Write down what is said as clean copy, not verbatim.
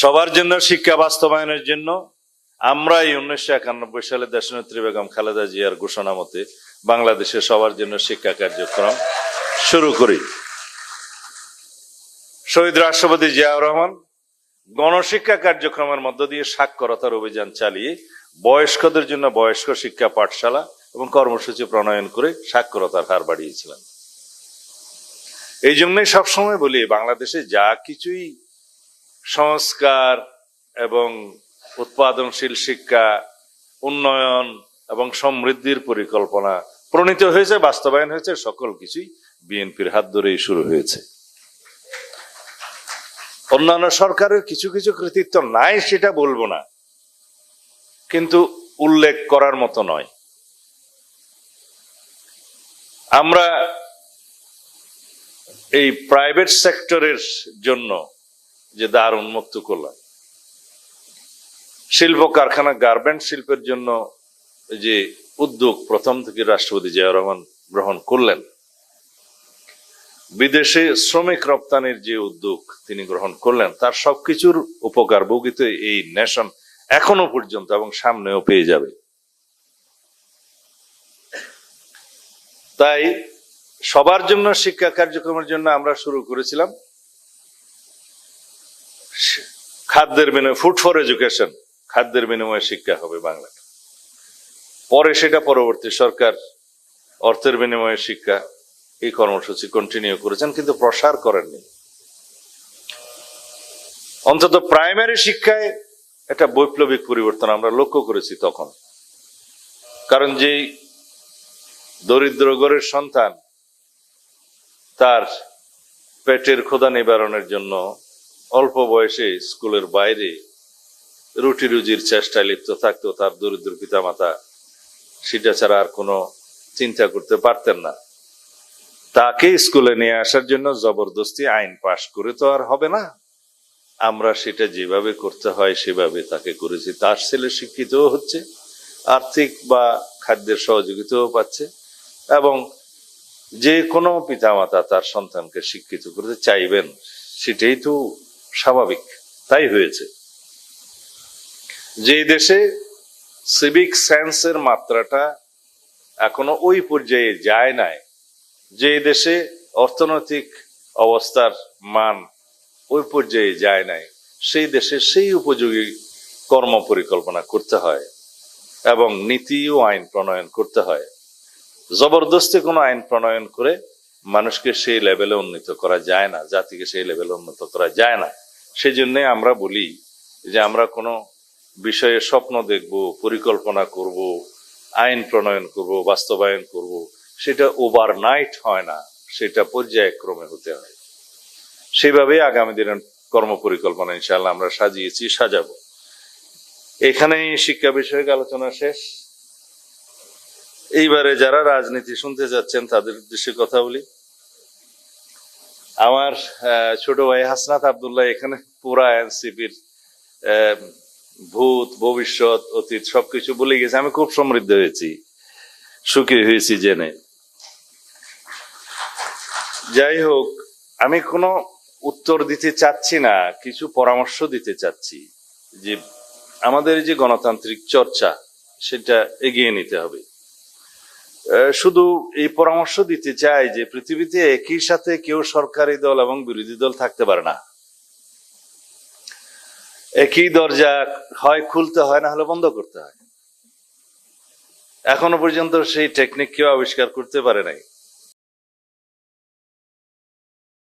সবার জন্য শিক্ষা বাস্তবায়নের জন্য আমরা এই 1991 সালে দেশনেত্রী বেগম খালেদা জিয়ার ঘোষণা মতে বাংলাদেশে সবার জন্য শিক্ষা কার্যক্রম শুরু করি। শহীদ রাষ্ট্রপতি জিয়াউর রহমান গণশিক্ষা কার্যক্রমের মধ্য দিয়ে সাক্ষরতার অভিযান চালিয়ে বয়স্কদের জন্য বয়স্ক শিক্ষা পাঠশালা এবং কর্মসূচি প্রণয়ন করে সাক্ষরতার হার বাড়িয়েছিলেন। এই জন্যই সবসময় বলি, বাংলাদেশে যা কিছুই সংস্কার এবং উৎপাদনশীল শিক্ষা, উন্নয়ন এবং সমৃদ্ধির পরিকল্পনা প্রণীত হয়েছে, বাস্তবায়ন হয়েছে, সকল কিছুই বিএনপির হাত ধরেই শুরু হয়েছে। অন্যান্য সরকারের কিছু কিছু কৃতিত্ব নাই সেটা বলবো না, কিন্তু উল্লেখ করার মতো নয়। আমরা এই প্রাইভেট সেক্টরের জন্য যে দ্বার উন্মুক্ত করলাম, শিল্প কারখানা গার্মেন্ট শিল্পের জন্য যে উদ্যোগ প্রথম থেকে রাষ্ট্রপতি জিয়াউর রহমান গ্রহণ করলেন, বিদেশে শ্রমিক রপ্তানির যে উদ্যোগ তিনি গ্রহণ করলেন, তার সবকিছুর উপকার ভোগিত এই নেশন এখনো পর্যন্ত এবং সামনেও পেয়ে যাবে। তাই সবার জন্য শিক্ষা কার্যক্রমের জন্য আমরা শুরু করেছিলাম খাদ্যের বিনিময়ে, ফুড ফর এডুকেশন, খাদ্যের বিনিময়ে শিক্ষা হবে বাংলায়। পরে সেটা পরবর্তী সরকার অর্থের বিনিময়ে শিক্ষা এই কর্মসূচি কন্টিনিউ করেছেন, কিন্তু প্রসার করেননি। অন্তত প্রাইমারি শিক্ষায় একটা বৈপ্লবিক পরিবর্তন আমরা লক্ষ্য করেছি তখন। কারণ যেই দরিদ্র ঘরের সন্তান তার পেটের ক্ষুধা নিবারণের জন্য অল্প বয়সে স্কুলের বাইরে রুটি রুজির চেষ্টায় লিপ্ত থাকতো, তার দরিদ্র পিতামাতা সেটা ছাড়া আর কোনো চিন্তা করতে পারতেন না, তাকে স্কুলে নিয়ে আসার জন্য জবরদস্তি আইন পাশ করে তো আর হবে না। আমরা সেটা যেভাবে করতে হয় সেভাবে তাকে করেছি। তার ছেলে শিক্ষিতও হচ্ছে, আর্থিক বা খাদ্যের সহযোগিতাও পাচ্ছে, এবং যে কোনো পিতামাতা তার সন্তানকে শিক্ষিত করতে চাইবেন, সেটাই তো স্বাভাবিক, তাই হয়েছে। যে দেশে সিভিক সেন্সের মাত্রাটা এখনো ওই পর্যায়ে যায় নাই, যে দেশে অর্থনৈতিক অবস্থার মান ওই পর্যায়ে যায় নাই, সেই দেশে সেই উপযোগী কর্ম পরিকল্পনা করতে হয় এবং নীতি ও আইন প্রণয়ন করতে হয়। জবরদস্তি কোনো আইন প্রণয়ন করে মানুষকে সেই লেভেলে উন্নীত করা যায় না, জাতিকে সেই লেভেলে উন্নত করা যায় না। সেই জন্য আমরা বলি যে আমরা কোনো বিষয়ে স্বপ্ন দেখব, পরিকল্পনা করব, আইন প্রণয়ন করব, বাস্তবায়ন করব, সেটা ওভারনাইট হয় না, সেটা পর্যায়ক্রমে হতে হয়। সেভাবে আগামী দিনের কর্ম পরিকল্পনা ইনশাআল্লাহ আমরা সাজিয়েছি, সাজাবো। এখানেই শিক্ষা বিষয়ক আলোচনা শেষ। এইবারে যারা রাজনীতি শুনতে যাচ্ছেন তাদের উদ্দেশ্যে কথা বলি। আমার ছোট ভাই হাসনাত আব্দুল্লাহ এখানে পুরা এনসিপির ভূত, ভবিষ্যৎ, অতীত সবকিছু বলে গেছে। আমি খুব সমৃদ্ধ হয়েছি, সুখী হয়েছি জেনে। যাই হোক, আমি কোনো উত্তর দিতে চাচ্ছি না, কিছু পরামর্শ দিতে চাচ্ছি যে আমাদের যে গণতান্ত্রিক চর্চা সেটা এগিয়ে নিতে হবে। শুধু এই পরামর্শ দিতে চাই যে পৃথিবীতে একই সাথে কেউ সরকারি দল এবং বিরোধী দল থাকতে পারে না। একই দরজা হয় খুলতে হয়, না হলে বন্ধ করতে হয়। এখনো পর্যন্ত সেই টেকনিক কেউ আবিষ্কার করতে পারে নাই।